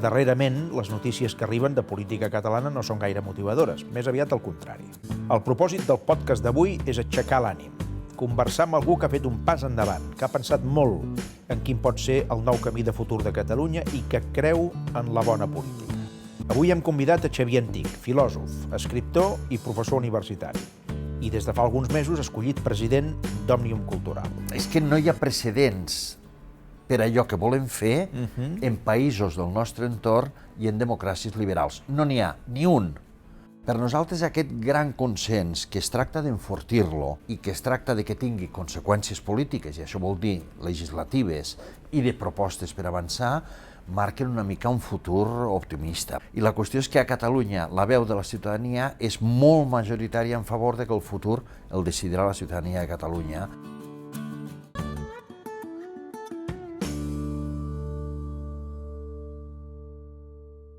Darrerament, les notícies que arriben de política catalana no són gaire motivadores, més aviat al contrari. El propòsit del podcast d'avui és aixecar l'ànim, conversar amb algú que ha fet un pas endavant, que ha pensat molt en quin pot ser el nou camí de futur de Catalunya i que creu en la bona política. Avui hem convidat a Xavier Antich, filòsof, escriptor i professor universitari, i des de fa alguns mesos escollit president d'Òmnium Cultural. És que no hi ha precedents per allò que volem fer en països del nostre entorn i en democràcies liberals. No n'hi ha ni un. Per nosaltres aquest gran consens que es tracta d'enfortir-lo i que es tracta de que tingui conseqüències polítiques, i això vol dir legislatives i de propostes per avançar, marquen una mica un futur optimista. I la qüestió és que a Catalunya la veu de la ciutadania és molt majoritària en favor de que el futur el decidirà la ciutadania de Catalunya.